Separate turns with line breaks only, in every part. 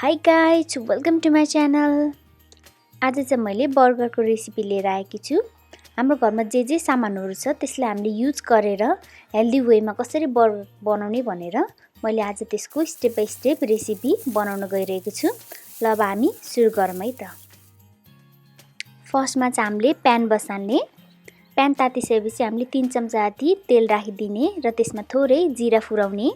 High guys, welcome to my channel. आज चाहिँ मैले बर्गरको रेसिपी लिएर आएकी छु। हाम्रो घरमा जे सामानहरू छ त्यसलाई हामीले युज गरेर हेल्दी वेमा कसरी बर्गर बनाउने भनेर मैले आज त्यसको स्टेप बाई स्टेप रेसिपी बनाउन गइरहेको छु। ल अब हामी सुरु गरौँ है त। फर्स्टमा चाहिँ हामीले प्यान बसाल्ने। प्यान तातिसकेपछि हामीले 3 चम्चा जति तेल राखिदिने र त्यसमा थोरै जिरा फुराउने,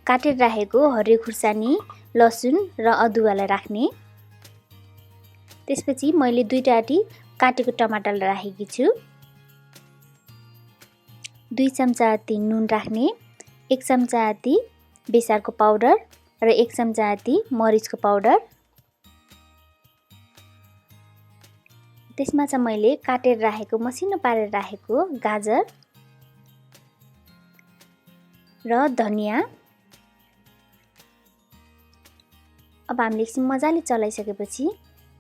काटेर राखेको हरियो खुर्सानी, लसुन र अदुवालाई राख्ने। त्यसपछि मैले 2टा काटेको टमाटर राखेकी छु। 2 चम्चा जति नुन राख्ने, 1 चम्चा जति बेसारको पाउडर र 1 चम्चा जति मरिचको पाउडर। त्यसमा चाहिँ मैले काटेर राखेको मसिनो पारेर राखेको गाजर र धनिया। अब हामीले एकछिन मजाले चलाइसकेपछि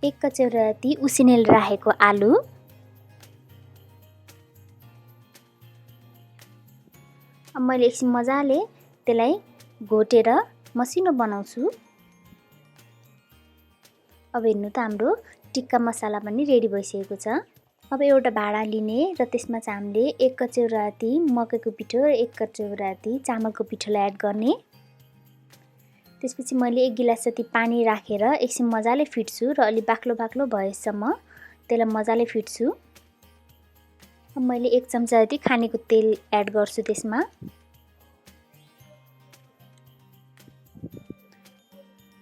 1 कचौरा जति उसिनेर राखेको आलु, अब मैले एकछिन मजाले त्यसलाई घोटेर मसिनो बनाउँछु। अब हेर्नु त हाम्रो टिक्का मसाला पनि रेडी भइसकेको छ। अब एउटा भाँडा लिने र त्यसमा चाहिँ हामीले 1 कचौरा जति मकैको पिठो र 1 कचौरा जति चामलको पिठोलाई एड गर्ने। त्यसपछि मैले 1 गिलास जति पानी राखेर एकछिन मजाले फिट्छु र अलि बाक्लो बाक्लो भएसम्म त्यसलाई मजाले फिट्छु। अब मैले 1 चम्चा जति खानेको तेल एड गर्छु त्यसमा।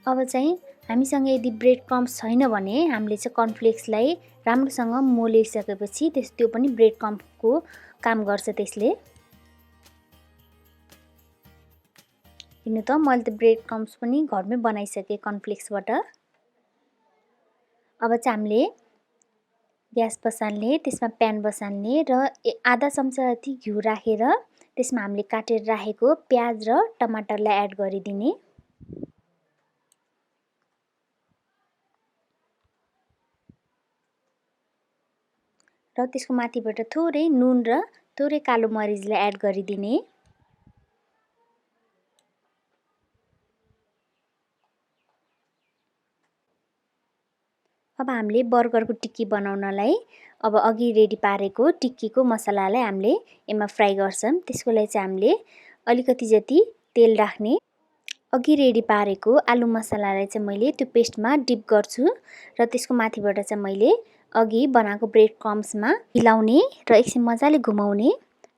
अब चाहिँ हामीसँग यदि ब्रेड क्रम्स छैन भने हामीले चाहिँ कर्नफ्लेक्सलाई राम्रोसँग मोलिसकेपछि त्यो पनि ब्रेड क्रम्सको काम गर्छ त्यसले। हेर्नु त मैले त ब्रेड क्रम्स पनि घरमै बनाइसकेँ कर्नफ्लेक्सबाट। अब चाहिँ हामीले ग्यास बसाल्ने, त्यसमा प्यान बसाल्ने र आधा चम्चा जति घिउ राखेर त्यसमा हामीले काटेर राखेको प्याज र टमाटरलाई एड गरिदिने। र त्यसको माथिबाट थोरै नुन र थोरै कालो मरिचलाई एड गरिदिने। अब हामीले बर्गरको टिक्की बनाउनलाई अब अघि रेडी पारेको टिक्कीको मसलालाई हामीले यसमा फ्राई गर्छौँ। त्यसको लागि चाहिँ हामीले अलिकति जति तेल राख्ने। अघि रेडी पारेको आलु मसलालाई चाहिँ मैले त्यो पेस्टमा डिप गर्छु र त्यसको माथिबाट चाहिँ मैले अघि बनाएको ब्रेड क्रम्समा हिलाउने र एकछिन मजाले घुमाउने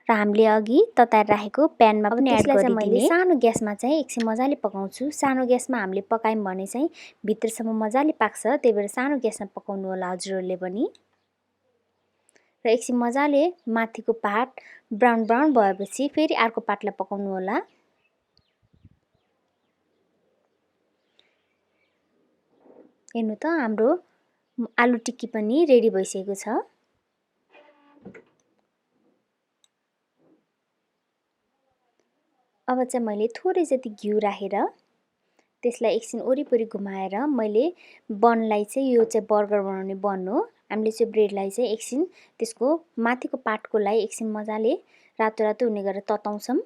र हामीले अघि तताएर राखेको प्यानमा पनि एड गरिदिने। मैले सानो ग्यासमा चाहिँ एकछिन मजाले पकाउँछु। सानो ग्यासमा हामीले पकायौँ भने चाहिँ भित्रसम्म मजाले पाक्छ, त्यही भएर सानो ग्यासमा पकाउनु होला हजुरहरूले पनि। र एकछिन मजाले माथिको पार्ट ब्राउन ब्राउन भएपछि फेरि अर्को पार्टलाई पकाउनु होला। हेर्नु त हाम्रो आलु टिक्की पनि रेडी भइसकेको छ। अब चाहिँ मैले थोरै जति घिउ राखेर त्यसलाई एकछिन वरिपरि घुमाएर मैले बनलाई चाहिँ यो चाहिँ बर्गर बनाउने बन हो। हामीले चाहिँ ब्रेडलाई चाहिँ एकछिन त्यसको माथिको पार्टकोलाई एकछिन मजाले रातो रातो हुने गरेर तताउँछौँ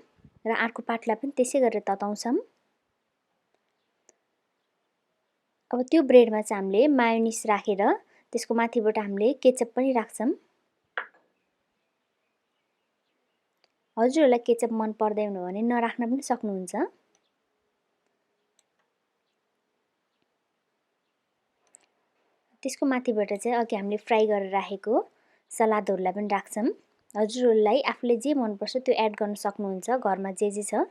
र अर्को पार्टलाई पनि त्यसै गरेर तताउँछौँ। अब त्यो ब्रेडमा चाहिँ हामीले मायोनिज राखेर त्यसको माथिबाट हामीले केचप पनि राख्छौँ। हजुरहरूलाई केचप मन पर्दैन भने नराख्न पनि सक्नुहुन्छ। त्यसको माथिबाट चाहिँ अघि हामीले फ्राई गरेर राखेको सलादहरूलाई पनि राख्छौँ। हजुरहरूलाई आफूले जे मनपर्छ त्यो एड गर्न सक्नुहुन्छ, घरमा जे छ।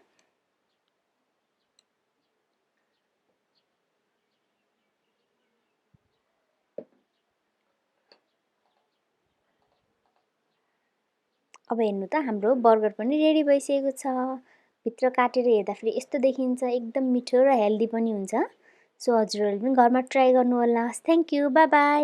अब हेर्नु त हाम्रो बर्गर पनि रेडी भइसकेको छ। भित्र काटेर हेर्दाखेरि यस्तो देखिन्छ, एकदम मिठो र हेल्दी पनि हुन्छ। सो हजुरहरूले पनि घरमा ट्राई गर्नु होला। Thank you, by by.